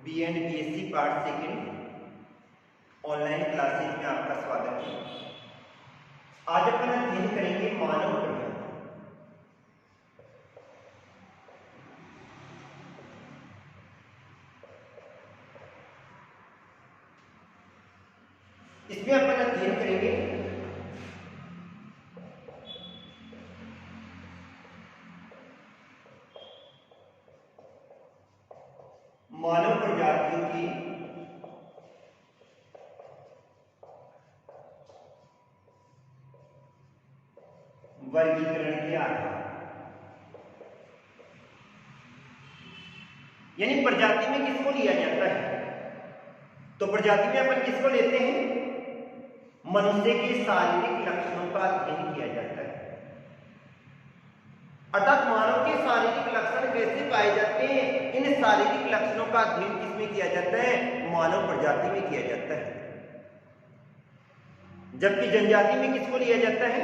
B and B S C part second online classes में आपका स्वागत है। आज अपन अध्ययन करेंगे मानव प्रजाति। इसमें अपन अध्ययन करेंगे मानव प्रजातियों की वर्गीकरण के आधार, यानी प्रजाति में किसको लिया जाता है। तो प्रजाति में अपन किसको लेते हैं? मनुष्य के शारीरिक लक्षणों का अध्ययन किया जाता है। अर्थात मानव के शारीरिक लक्षण कैसे पाए जाते हैं, इन शारीरिक लक्षणों का अध्ययन किसमें किया जाता है? मानव प्रजाति में किया जाता है। जबकि जनजाति में किसको लिया जाता है?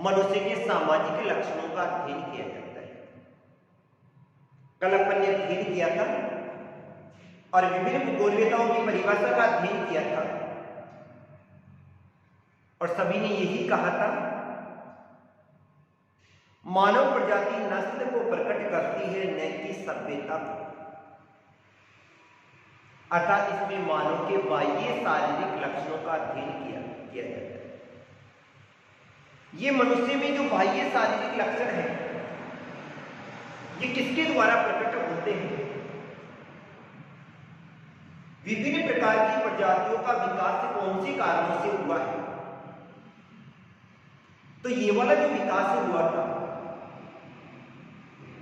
मनुष्य के सामाजिक लक्षणों का अध्ययन किया जाता है। कल अपन ने अध्ययन किया था और विभिन्न भूगोलवेताओं की परिभाषा का अध्ययन किया था और सभी ने यही कहा था, मानव प्रजाति नस्ल को प्रकट करती है, न कि सभ्यता को। अर्थात इसमें मानव के बाह्य शारीरिक लक्षणों का अध्ययन किया जाता है। ये मनुष्य में जो बाह्य शारीरिक लक्षण है, ये किसके द्वारा प्रकट होते हैं? विभिन्न प्रकार की प्रजातियों का विकास कौन से कारणों से हुआ है? तो ये वाला जो विकास हुआ था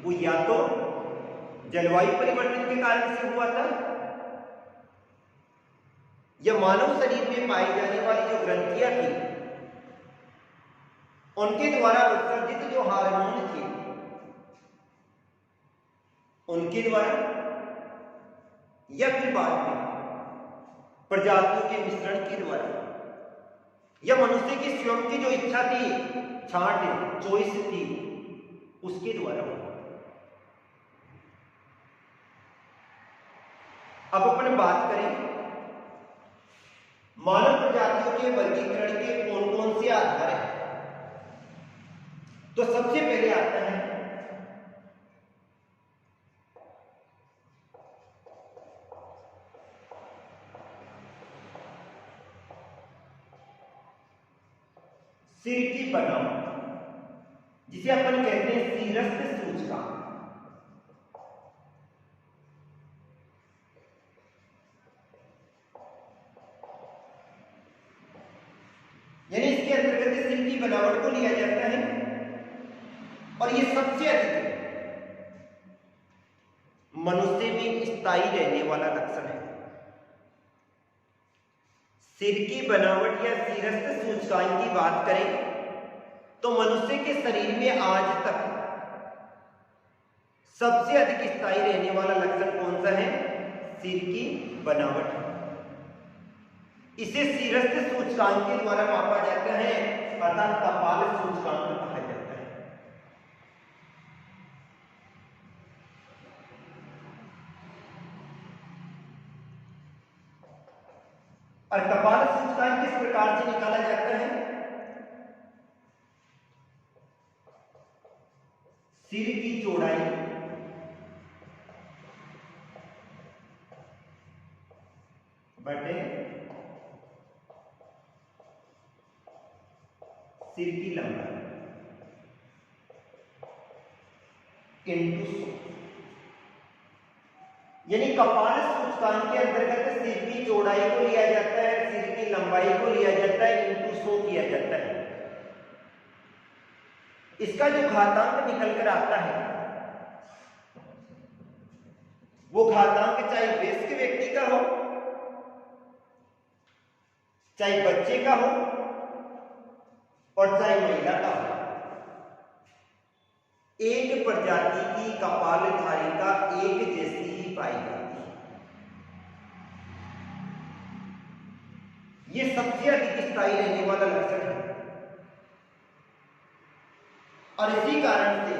वो या तो जलवायु परिवर्तन के कारण से हुआ था, या मानव शरीर में पाई जाने वाली जो ग्रंथियां थी उनके द्वारा उत्सर्जित जो हार्मोन थे उनके द्वारा, या फिर बाद में प्रजातियों के मिश्रण के द्वारा, या मनुष्य की स्वयं की जो इच्छा थी, छांट चॉइस थी, उसके द्वारा। अब अपन बात करें मानव प्रजातियों के वर्गीकरण के कौन कौन से आधार हैं। तो सबसे पहले आता है सिर की बनावट, जिसे अपन कहते हैं शीरस्थ सूचकांक। यानी इसके अंतर्गत सिर की बनावट को लिया जाता है और ये सबसे अधिक मनुष्य में स्थायी रहने वाला लक्षण है। सिर की बनावट या शीरस्थ सूचकांक की बात करें तो मनुष्य के शरीर में आज तक सबसे अधिक स्थायी रहने वाला लक्षण कौन सा है? सिर की बनावट। इसे शीरस्थ सूचकांक के द्वारा मापा जाता है, अर्थात कपाल सूचकांक कहा जाता है। और कपाल सूचकांक किस प्रकार से निकाला जाता है? सिर की चौड़ाई बटे सिर की लंबाई इंटू 100। यानी कपाल सूचकांक के अंतर्गत सिर की चौड़ाई को लिया जाता है, सिर की लंबाई को लिया जाता है, इंटू 100 किया जाता है। इसका जो घातांक निकल कर आता है वो घातांक चाहे वयस्क व्यक्ति का हो, चाहे बच्चे का हो और चाहे महिला का हो, एक प्रजाति की कपालधारिता एक जैसी ही पाई जाती है। यह सबसे अधिक स्थायी रहने वाला लक्षण है और इसी कारण से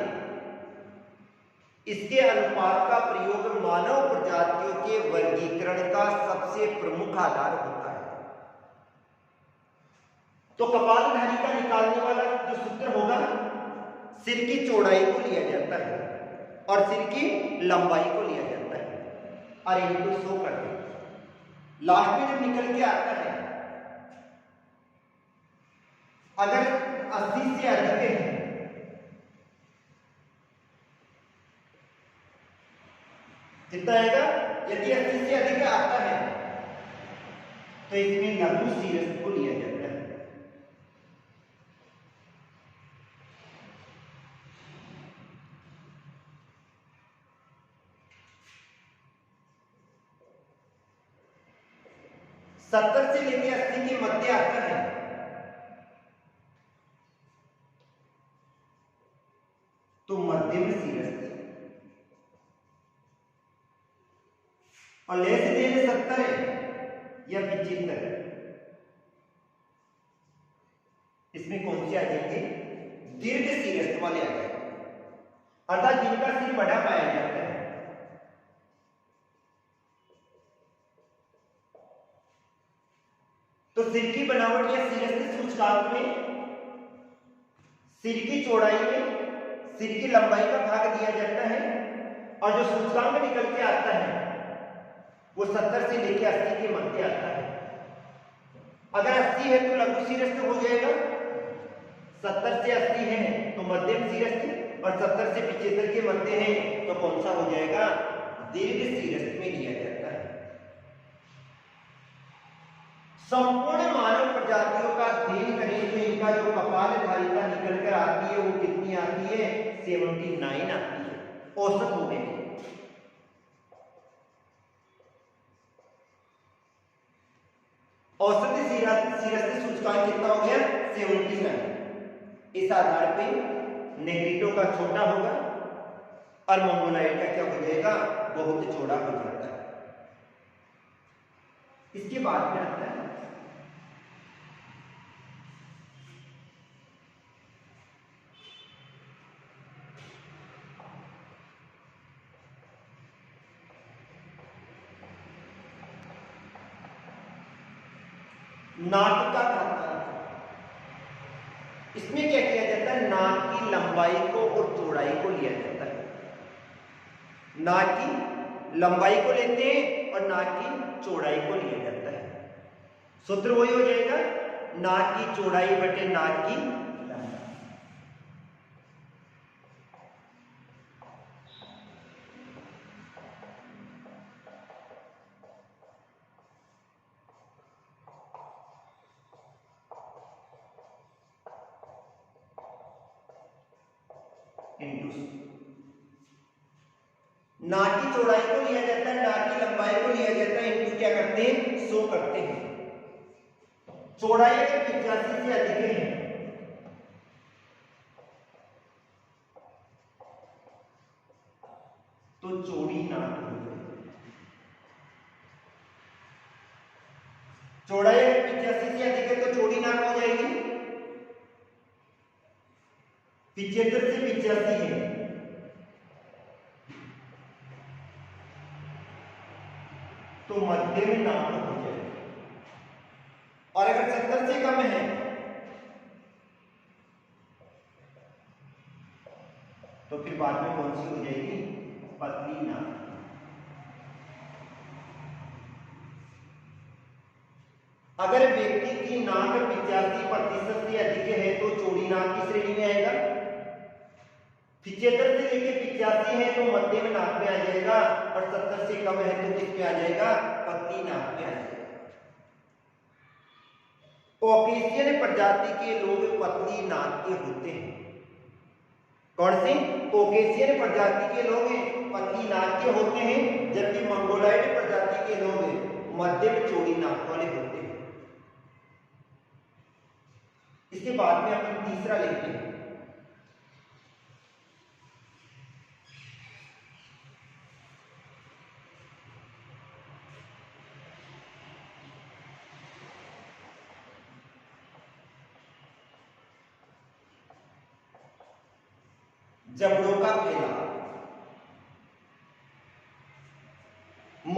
इसके अनुपात का प्रयोग मानव प्रजातियों के वर्गीकरण का सबसे प्रमुख आधार होता है। तो कपालधारी का निकालने वाला जो सूत्र होगा, सिर की चौड़ाई को लिया जाता है और सिर की लंबाई को लिया जाता है और इनको 100 कर दे। लास्ट में जब निकल के आता है, अगर 80 से अधिक है कितना आएगा, यदि 80 से अधिक आता है तो इसमें लघु शीर्ष को लिया जाता है। सत्तर से लेकर 80 के मध्य आता है तो मध्यम शीर्ष, और ले से ले 70 या 75, इसमें कौन से आ जाएंगे, दीर्घ शीर्ष वाले आ जाएंगे, अर्थात जिनका सिर बड़ा पाया जाता है। तो सिर की बनावट या शीर्ष सूचकांक में सिर की चौड़ाई में सिर की लंबाई का भाग दिया जाता है और जो सूचकांक निकल के आता है वो 70 से लेकर 80 के मध्य आता है। अगर 80 है तो लघु शीर्ष हो जाएगा, 70 से 80 है तो मध्यम शीर्ष, और 70 से 75 के मध्य है तो कौन सा हो जाएगा, दीर्घ शीर्ष में लिया जाता है। संपूर्ण मानव प्रजातियों का अध्ययन करें तो इनका जो कपालधारिता निकल कर आती है वो कितनी आती है, 79 आती है औसत हो गई। औसत शीर्ष सूचकांक कितना हो गया, 79। इस आधार पे नेग्रिटो का छोटा होगा और मंगोलाइड का क्या हो जाएगा, बहुत चौड़ा हो जाता है। इसके बाद में आता है नाक का खाता। इसमें क्या किया जाता है, नाक की लंबाई को और चौड़ाई को लिया जाता है। नाक की लंबाई को लेते हैं और नाक की चौड़ाई को लिया जाता है। सूत्र वही हो जाएगा, नाक की चौड़ाई बटे नाक की लंबाई। नाक की चौड़ाई को लिया जाता है, नाक की लंबाई को लिया जाता है, इनको क्या करते हैं, 100 करते हैं। चौड़ाई अगर 85 से अधिक है तो चौड़ी नाक हो जाएगी। चौड़ाई अगर 85 से अधिक है तो चौड़ी नाक हो जाएगी। 75 से 85 है तो मध्यम नाक हो जाएगी, और अगर 70 से कम है तो फिर बाद में कौन सी हो जाएगी, पतली नाक। अगर व्यक्ति की नाक 85% से अधिक है तो चौड़ी नाक की श्रेणी में आएगा। 75 से लेकर 85 है तो मध्यम नाक में आ जाएगा, और 70 से कम है तो किस पे आ जाएगा, पतली नाक में आ जाएगा। कॉकेशियन प्रजाति के लोग पतली नाक के होते हैं। कौन से, कॉकेशियन प्रजाति के लोग पतली नाक के होते हैं, जबकि मंगोलाइड प्रजाति के लोग मध्यम चौड़ी नाक वाले होते हैं। इसके बाद में अपन तीसरा लेते हैं, जबड़ों का फैलाव।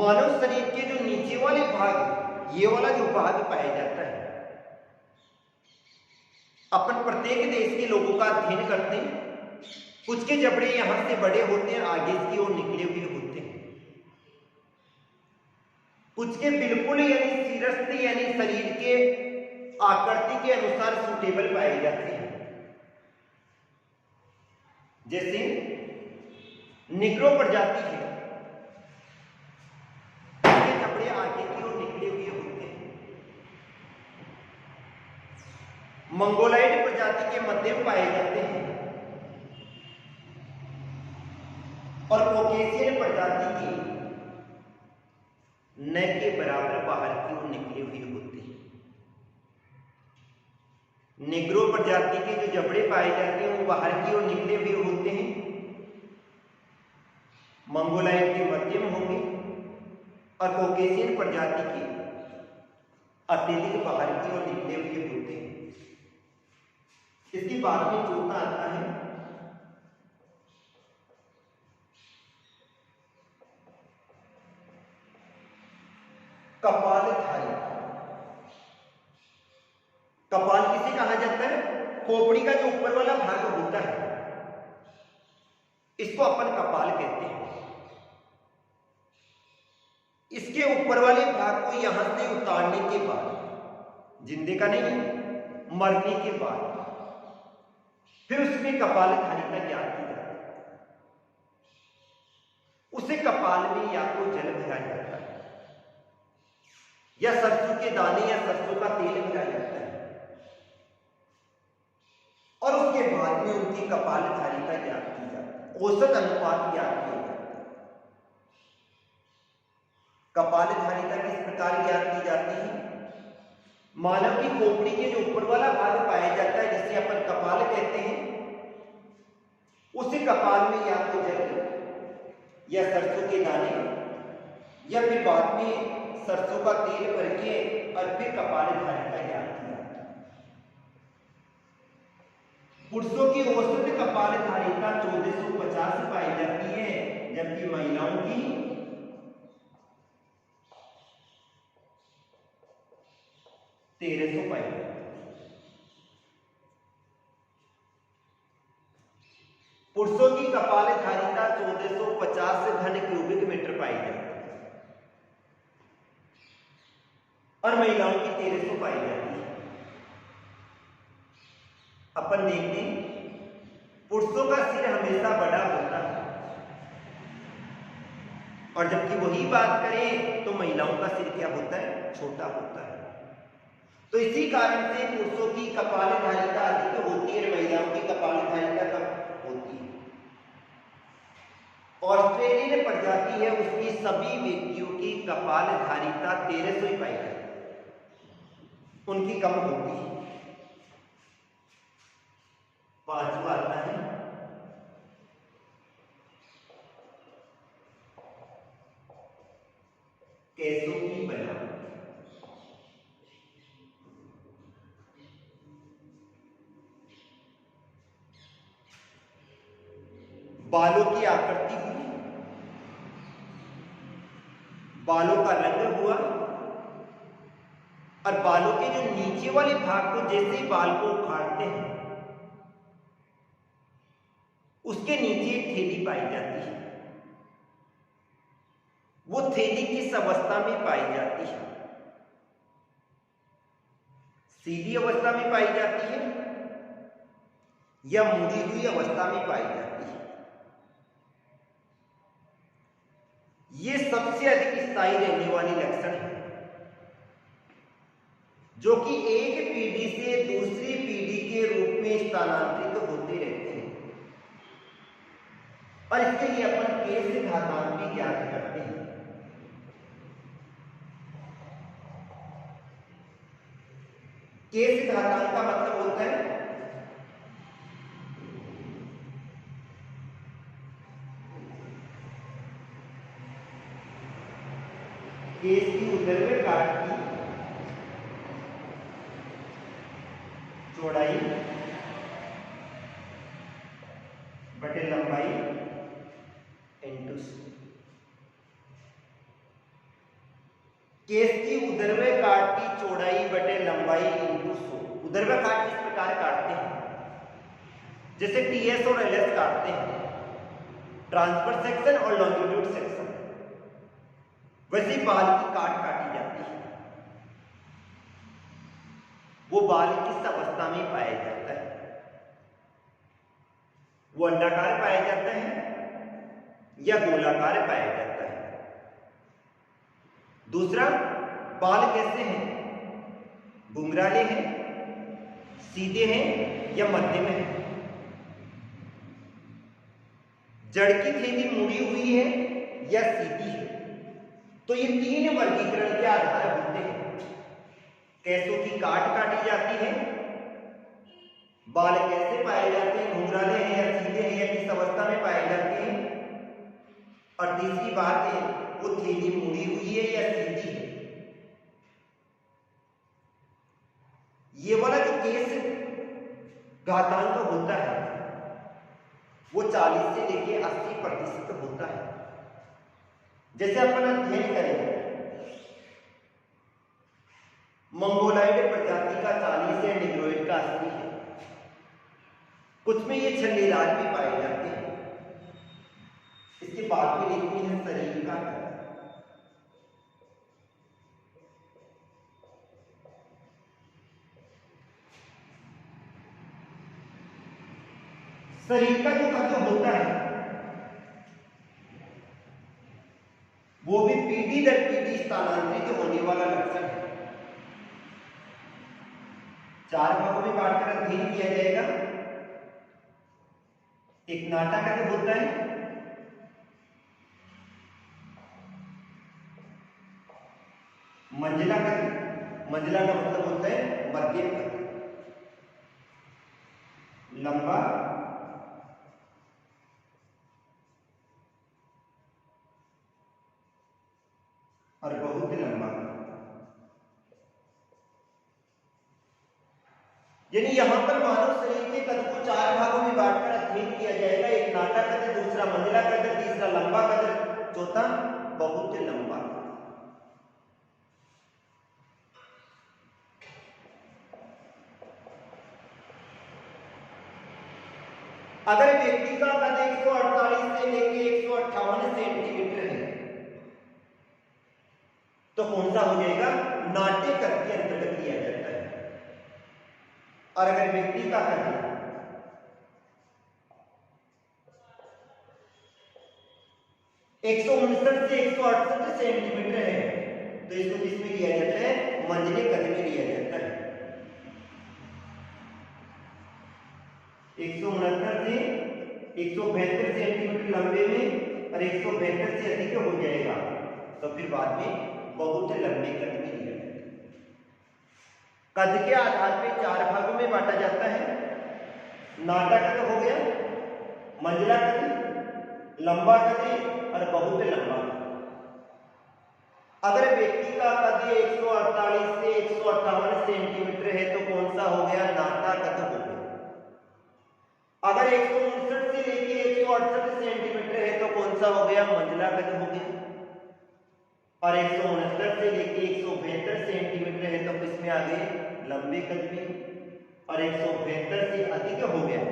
मानव शरीर के जो नीचे वाले भाग, ये वाला जो भाग पाया जाता है, अपन प्रत्येक देश के लोगों का अध्ययन करते हैं। कुछ के जबड़े यहां से बड़े होते हैं, आगे की ओर निकले हुए होते हैं। कुछ के बिल्कुल यानी सिरस्थ यानी शरीर के आकृति के अनुसार सूटेबल पाए जाते हैं। जैसे निग्रो प्रजाति है, इसके जबड़े आगे की ओर निकले हुए होते हैं। मंगोलाइड प्रजाति के मध्यम पाए जाते हैं और कॉकेशियन प्रजाति के न के बराबर बाहर की ओर निकले हुए होते हैं। निग्रो प्रजाति के जो जबड़े पाए जाते हैं वो बाहर की ओर निकले हुए होते हैं। मंगोलाइड के मध्यम होंगे और कॉकेशियन प्रजाति के अत्यधिक बाहर की ओर निकले हुए होते हैं। इसके बाद में चौथा आता है कपालधारी। कपाल किसे कहा जाता है? खोपड़ी का जो ऊपर वाला भाग होता है, इसको अपन कपाल कहते हैं। इसके ऊपर वाले भाग को यहां से उतारने के बाद, जिंदे का नहीं, मरने के बाद फिर उसमें कपालधारी का ज्ञान किया जाता है। उसे कपाल में या तो जल भरा जाता है या सरसों के दाने या सरसों का तेल भरा जाता है और उसके बाद में उनकी कपालधारी का ज्ञान की जाता है। औसत अनुपात ज्ञान किया जाता है। कपालधारी का किस प्रकार ज्ञान की जाती है? मानव की खोपड़ी के जो ऊपर वाला भाग पाया जाता है, जिसे अपन कपाल कहते हैं, उसे कपाल में या तो जल या सरसों के दाने या फिर बाद में सरसों का तेल भर के और फिर कपालधारी का ज्ञान किया। पुरुषों की औसत कपालधारिता 1450 पाई जाती है, जबकि महिलाओं की 1300 पाई जाती है। पुरुषों की कपालधारिता 1450 घन क्यूबिक मीटर पाई जाती है और महिलाओं की 1300 पाई जाती है। अपन देखते हैं, पुरुषों का सिर हमेशा बड़ा होता है और जबकि वही बात करें तो महिलाओं का सिर क्या होता है? छोटा होता है। तो इसी कारण से पुरुषों की कपालधारिता अधिक होती है और महिलाओं की कपालधारिता कम होती है। ऑस्ट्रेलियन प्रजाति है, उसकी सभी व्यक्तियों की कपालधारिता 1300 ही पाई जाती है, उनकी कम होती है। पांचवा आता है केसों की बनावट। बालों की आकृति हुई, बालों का रंग हुआ और बालों के जो नीचे वाले भाग को, जैसे बाल को उखाड़ते हैं, उसके नीचे एक थैली पाई जाती है। वो थैली किस अवस्था में पाई जाती है? सीधी अवस्था में पाई जाती है या मुड़ी हुई अवस्था में पाई जाती है? ये सबसे अधिक स्थायी रहने वाली लक्षण है, जो कि एक पीढ़ी से दूसरी पीढ़ी के रूप में स्थानांतरित होते रहते हैं और इसके लिए अपन केश घातांक भी ज्ञात करते हैं। केश घातांक का मतलब होता है केश की ऊर्ध्व काट की चौड़ाई बटे लंबाई इंटू। केस की उदरवे काट की चौड़ाई बटे लंबाई इंटू 100। उदरवे काट किस प्रकार काटते हैं, जैसे टीएस और एलएस काटते हैं, ट्रांसफर सेक्शन और लॉन्गिट्यूड सेक्शन, वैसे बाल की काट काटी जाती है। वो बाल किस अवस्था में पाया जाता है, वो अंडाकार पाया जाता है या गोलाकार पाया जाता है। दूसरा, बाल कैसे हैं, घुंघराले हैं, सीधे हैं या मध्य में हैं, जड़ की थैली मुड़ी हुई है या सीधी है। तो ये 3 वर्गीकरण के आधार होते हैं। कैसों की काट काटी जाती है, बाल कैसे पाए जाते हैं, घुंघराले हैं या सीधे हैं या किस अवस्था में पाए जाते हैं, और तीसरी बात है वो थैली मुड़ी हुई है या सीधी है। ये वाला जो केस घातांक होता है वो 40 से लेके 80% होता है। जैसे अपन अध्ययन करें, मंगोलाइड प्रजाति का 40 है, निग्रोइड का 80 है। कुछ में ये छल्लेदार भी पाए जाते हैं। इसके बाद में लिखते हैं शरीर का कद। शरीर का जो कद होता है वो भी पीढ़ी दर पीढ़ी स्थानांतरित होने वाला लक्षण है। 4 भागों में बांटकर अध्ययन किया जाएगा। एक नाटा कद होता है, मंजिला कद, मंजिला का मतलब होता है मध्यम कद, लंबा, और बहुत लंबा। यानी यहां पर मानव शरीर के कद को 4 भागों में बांटकर अध्ययन किया जाएगा। एक नाटा कद, दूसरा मंजिला कद, तीसरा लंबा कद, चौथा बहुत लंबा। अगर व्यक्ति का कद 148 से लेके 158 सेंटीमीटर है तो कौन सा हो जाएगा, नाट्य कद के अंतर्गत लिया जाता है। और अगर व्यक्ति का कद 159 से 168 सेंटीमीटर है तो इसको किसमें लिया जाता है, मंझले कद में लिया जाता है। 169 से 172 सेंटीमीटर लंबे में और 172 से अधिक हो जाएगा तो फिर बाद में बहुत लंबे कद में लिया जाता है। कद के आधार पे 4 भागों में बांटा जाता है। नाटा कद हो गया, मंजिला कद, लंबा कद और बहुत लंबा। अगर व्यक्ति का कद 148 से 158 सेंटीमीटर है तो कौन सा हो गया, नाटा कद हो गया। अगर 159 से लेके 168 सेंटीमीटर है तो कौन सा हो गया, मंजिला कद हो गया। और 169 से लेके 172 सेंटीमीटर है तो किसमें आ गए, लंबे कद में। और 172 से अधिक हो गया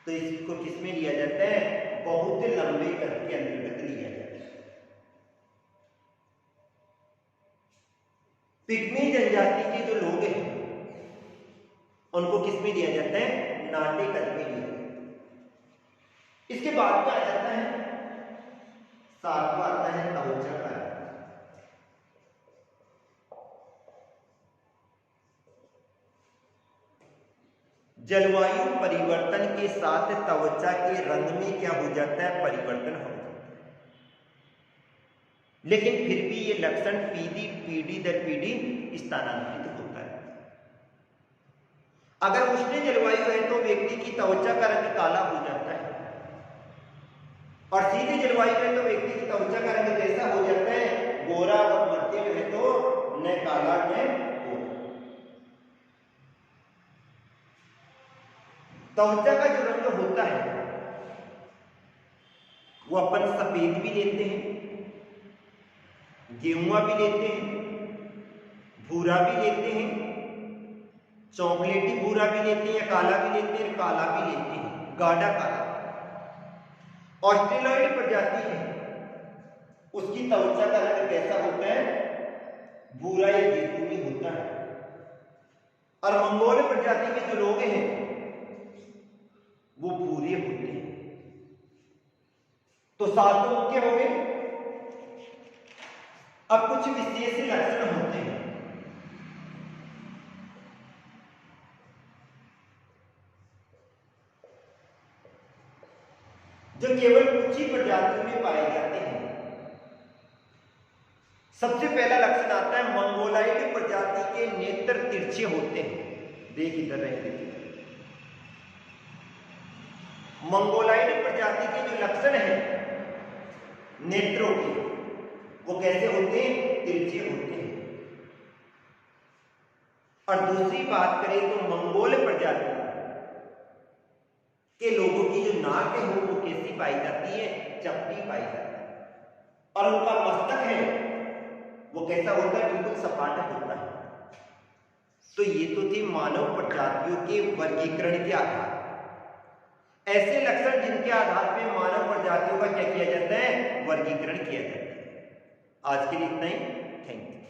तो इसको किसमें लिया जाता है, बहुत लंबे कद के अंतर्गत लिया जाता है। पिग्मी जनजाति के जो लोग हैं उनको किसमें लिया जाता है, नाटे कद में लिया जाता है। इसके बाद क्या आ जाता है, 7वां आता है त्वचा का। जलवायु परिवर्तन के साथ त्वचा के रंग में क्या हो जाता है, परिवर्तन हो जाता है। लेकिन फिर भी ये लक्षण पीढ़ी दर पीढ़ी स्थानांतरित होता है। अगर उष्ण जलवायु है तो व्यक्ति की त्वचा का रंग काला हो जाता है, और सीधी जलवायु है तो व्यक्ति की त्वचा का रंग कैसा हो जाता है, गोरा, और मध्यम है तो न काला न गोरा। त्वचा का जो रंग होता है वो अपन सफेद भी लेते हैं, गेहुआ भी लेते हैं, भूरा भी लेते हैं, चॉकलेटी भूरा भी लेते हैं या काला भी लेते हैं, काला भी लेते हैं, गाढ़ा काला। ऑस्ट्रेलॉइड प्रजाति है, उसकी त्वचा का रंग कैसा होता है? भूरा या जैतूनी होता है। और मंगोल प्रजाति के जो लोग हैं वो भूरे होते हैं। तो 7 मुख्य हो गए। अब कुछ विशेष लक्षण होते हैं। जो केवल कुछ ही प्रजातियों में पाए जाते हैं। सबसे पहला लक्षण आता है मंगोलाइड प्रजाति के नेत्र तिरछे होते हैं। देख इधर रहे, देखिए मंगोलाइड प्रजाति के जो लक्षण हैं नेत्रों के, वो कैसे होते हैं? तिरछे होते हैं। और दूसरी बात करें तो मंगोल प्रजाति के लोगों की जो नाक है वो कैसी पाई जाती है? चपटी पाई जाती है। और उनका मस्तक है वो कैसा होता है? बिल्कुल सपाट होता है। तो ये तो थे मानव प्रजातियों के वर्गीकरण के आधार। ऐसे लक्षण जिनके आधार पर मानव प्रजातियों का क्या किया जाता है? वर्गीकरण किया जाता है। आज के लिए इतना ही। Thank you.